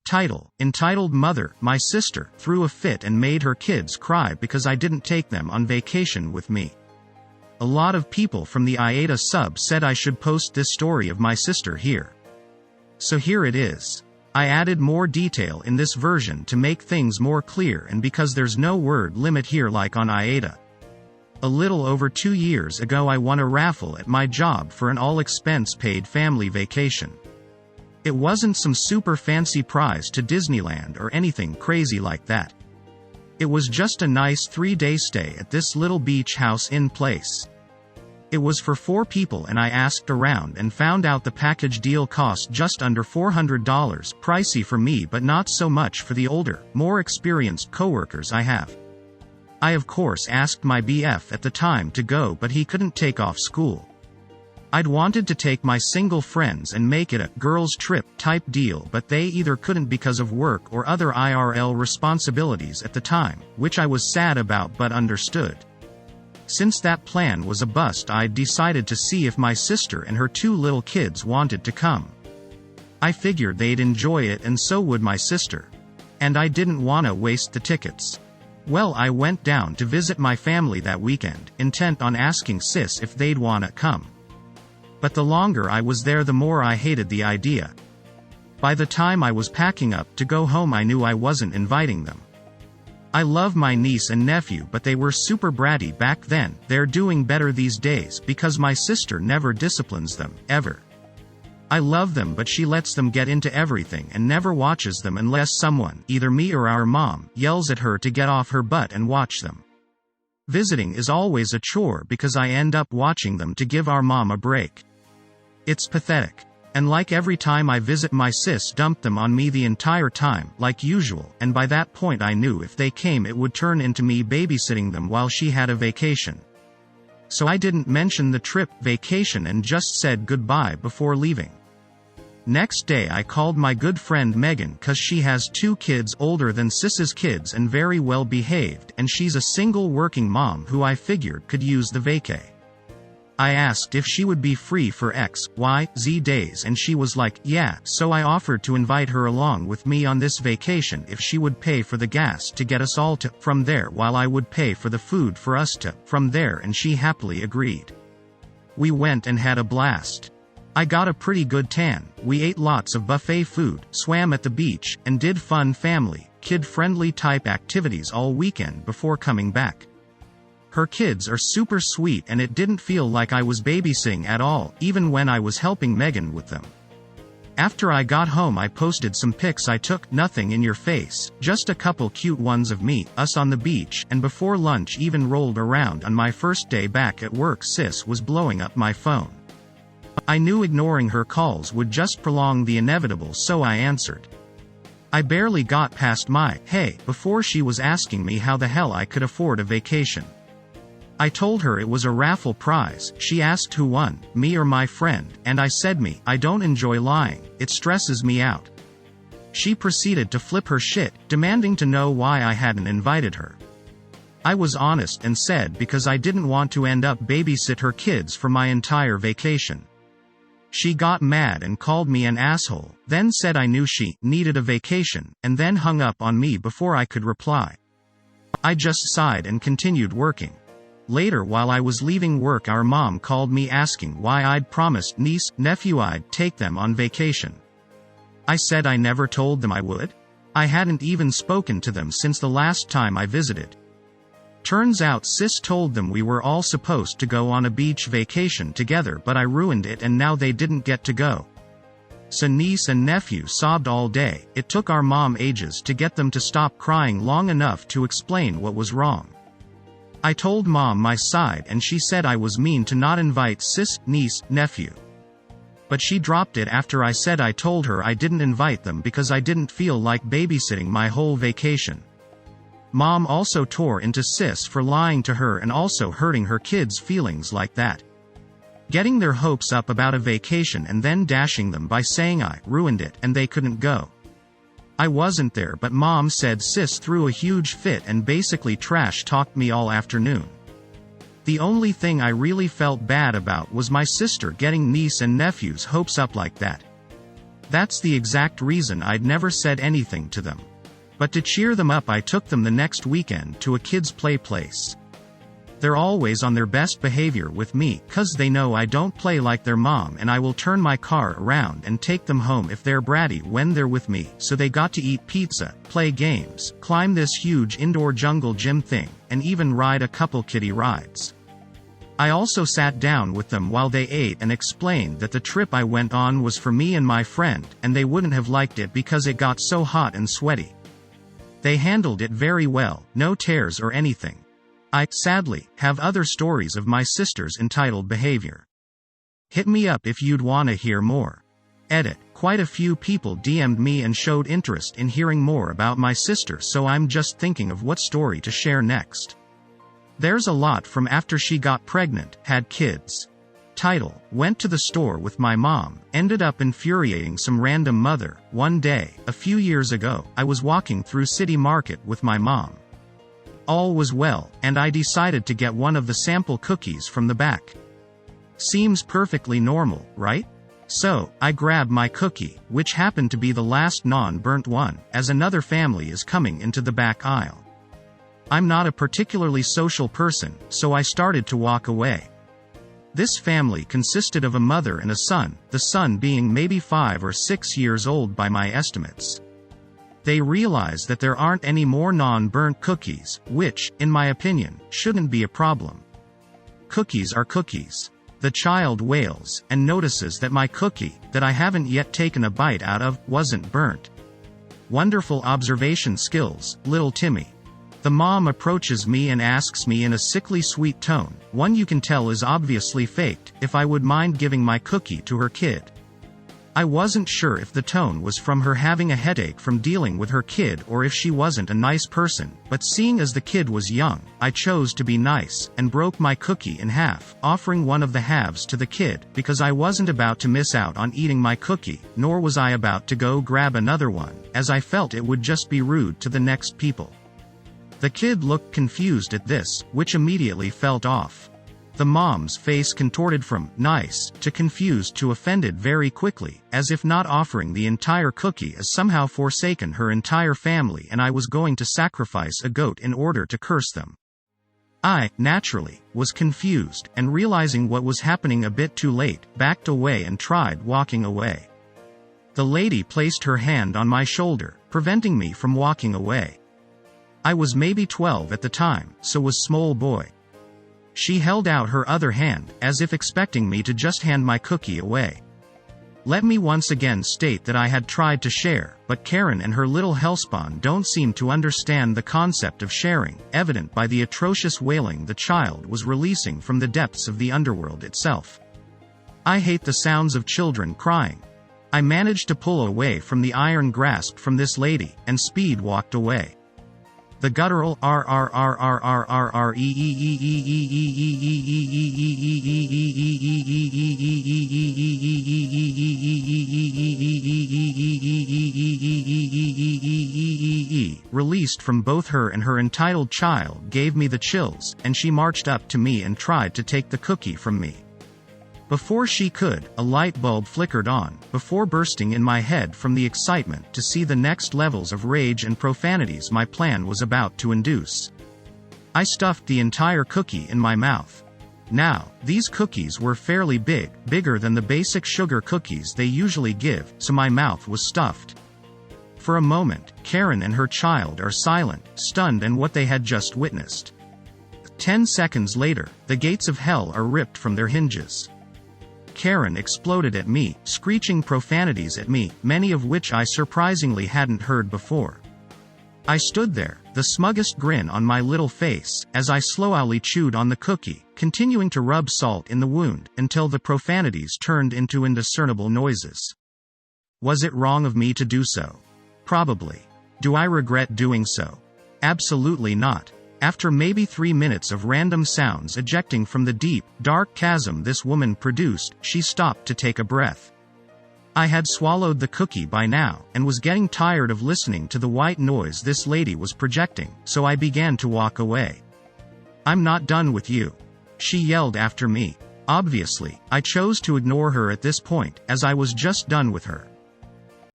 Title: Entitled Mother. My sister threw a fit and made her kids cry because I didn't take them on vacation with me. A lot of people from the IATA sub said I should post this story of my sister here. So here it is. I added more detail in this version to make things more clear and because there's no word limit here like on IATA. A little over 2 years ago I won a raffle at my job for an all-expense-paid family vacation. It wasn't some super fancy prize to Disneyland or anything crazy like that. It was just a nice 3-day stay at this little beach house in place. It was for 4 people and I asked around and found out the package deal cost just under $400, pricey for me but not so much for the older, more experienced coworkers I have. I of course asked my BF at the time to go but he couldn't take off school. I'd wanted to take my single friends and make it a girls' trip type deal but they either couldn't because of work or other IRL responsibilities at the time, which I was sad about but understood. Since that plan was a bust I decided to see if my sister and her 2 little kids wanted to come. I figured they'd enjoy it and so would my sister. And I didn't wanna waste the tickets. Well, I went down to visit my family that weekend, intent on asking sis if they'd wanna come. But the longer I was there the more I hated the idea. By the time I was packing up to go home I knew I wasn't inviting them. I love my niece and nephew but they were super bratty back then. They're doing better these days because my sister never disciplines them, ever. I love them but she lets them get into everything and never watches them unless someone, either me or our mom, yells at her to get off her butt and watch them. Visiting is always a chore because I end up watching them to give our mom a break. It's pathetic. And like every time I visit my sis dumped them on me the entire time, like usual, and by that point I knew if they came it would turn into me babysitting them while she had a vacation. So I didn't mention the trip, vacation and just said goodbye before leaving. Next day I called my good friend Megan cause she has 2 kids older than sis's kids and very well behaved and she's a single working mom who I figured could use the vacay. I asked if she would be free for X, Y, Z days and she was like, yeah, so I offered to invite her along with me on this vacation if she would pay for the gas to get us all to, from there while I would pay for the food for us to, from there and she happily agreed. We went and had a blast. I got a pretty good tan, we ate lots of buffet food, swam at the beach, and did fun family, kid-friendly type activities all weekend before coming back. Her kids are super sweet and it didn't feel like I was babysitting at all, even when I was helping Megan with them. After I got home I posted some pics I took, nothing in your face, just a couple cute ones of me, us on the beach, and before lunch even rolled around on my first day back at work sis was blowing up my phone. I knew ignoring her calls would just prolong the inevitable so I answered. I barely got past my, hey, before she was asking me how the hell I could afford a vacation. I told her it was a raffle prize. She asked who won, me or my friend, and I said me. I don't enjoy lying, it stresses me out. She proceeded to flip her shit, demanding to know why I hadn't invited her. I was honest and said because I didn't want to end up babysit her kids for my entire vacation. She got mad and called me an asshole, then said I knew she needed a vacation, and then hung up on me before I could reply. I just sighed and continued working. Later while I was leaving work our mom called me asking why I'd promised niece, nephew I'd take them on vacation. I said I never told them I would. I hadn't even spoken to them since the last time I visited. Turns out sis told them we were all supposed to go on a beach vacation together but I ruined it and now they didn't get to go. So niece and nephew sobbed all day. It took our mom ages to get them to stop crying long enough to explain what was wrong. I told mom my side and she said I was mean to not invite sis, niece, nephew. But she dropped it after I said I told her I didn't invite them because I didn't feel like babysitting my whole vacation. Mom also tore into sis for lying to her and also hurting her kids' feelings like that. Getting their hopes up about a vacation and then dashing them by saying I ruined it and they couldn't go. I wasn't there but mom said sis threw a huge fit and basically trash-talked me all afternoon. The only thing I really felt bad about was my sister getting niece and nephew's hopes up like that. That's the exact reason I'd never said anything to them. But to cheer them up, I took them the next weekend to a kids' play place. They're always on their best behavior with me, 'cause they know I don't play like their mom, and I will turn my car around and take them home if they're bratty when they're with me. So they got to eat pizza, play games, climb this huge indoor jungle gym thing, and even ride a couple kiddie rides. I also sat down with them while they ate and explained that the trip I went on was for me and my friend, and they wouldn't have liked it because it got so hot and sweaty. They handled it very well, no tears or anything. I, sadly, have other stories of my sister's entitled behavior. Hit me up if you'd wanna hear more. Edit. Quite a few people DM'd me and showed interest in hearing more about my sister, so I'm just thinking of what story to share next. There's a lot from after she got pregnant, had kids. Title: Went to the store with my mom, ended up infuriating some random mother. One day, a few years ago, I was walking through City Market with my mom. All was well, and I decided to get one of the sample cookies from the back. Seems perfectly normal, right? So, I grab my cookie, which happened to be the last non-burnt one, as another family is coming into the back aisle. I'm not a particularly social person, so I started to walk away. This family consisted of a mother and a son, the son being maybe 5 or 6 years old by my estimates. They realize that there aren't any more non-burnt cookies, which, in my opinion, shouldn't be a problem. Cookies are cookies. The child wails, and notices that my cookie, that I haven't yet taken a bite out of, wasn't burnt. Wonderful observation skills, little Timmy. The mom approaches me and asks me in a sickly sweet tone, one you can tell is obviously faked, if I would mind giving my cookie to her kid. I wasn't sure if the tone was from her having a headache from dealing with her kid or if she wasn't a nice person, but seeing as the kid was young, I chose to be nice, and broke my cookie in half, offering one of the halves to the kid, because I wasn't about to miss out on eating my cookie, nor was I about to go grab another one, as I felt it would just be rude to the next people. The kid looked confused at this, which immediately felt off. The mom's face contorted from nice to confused to offended very quickly, as if not offering the entire cookie has somehow forsaken her entire family and I was going to sacrifice a goat in order to curse them. I, naturally, was confused, and realizing what was happening a bit too late, backed away and tried walking away. The lady placed her hand on my shoulder, preventing me from walking away. I was maybe 12 at the time, so was small boy. She held out her other hand, as if expecting me to just hand my cookie away. Let me once again state that I had tried to share, but Karen and her little hellspawn don't seem to understand the concept of sharing, evident by the atrocious wailing the child was releasing from the depths of the underworld itself. I hate the sounds of children crying. I managed to pull away from the iron grasp from this lady, and speed walked away. The guttural released from both her and her entitled child gave me the chills, and she marched up to me and tried to take the cookie from me. Before she could, a light bulb flickered on, before bursting in my head from the excitement to see the next levels of rage and profanities my plan was about to induce. I stuffed the entire cookie in my mouth. Now, these cookies were fairly big, bigger than the basic sugar cookies they usually give, so my mouth was stuffed. For a moment, Karen and her child are silent, stunned in what they had just witnessed. 10 seconds later, the gates of hell are ripped from their hinges. Karen exploded at me, screeching profanities at me, many of which I surprisingly hadn't heard before. I stood there, the smuggest grin on my little face, as I slowly chewed on the cookie, continuing to rub salt in the wound, until the profanities turned into indiscernible noises. Was it wrong of me to do so? Probably. Do I regret doing so? Absolutely not. After maybe 3 minutes of random sounds ejecting from the deep, dark chasm this woman produced, she stopped to take a breath. I had swallowed the cookie by now, and was getting tired of listening to the white noise this lady was projecting, so I began to walk away. "I'm not done with you," she yelled after me. Obviously, I chose to ignore her at this point, as I was just done with her.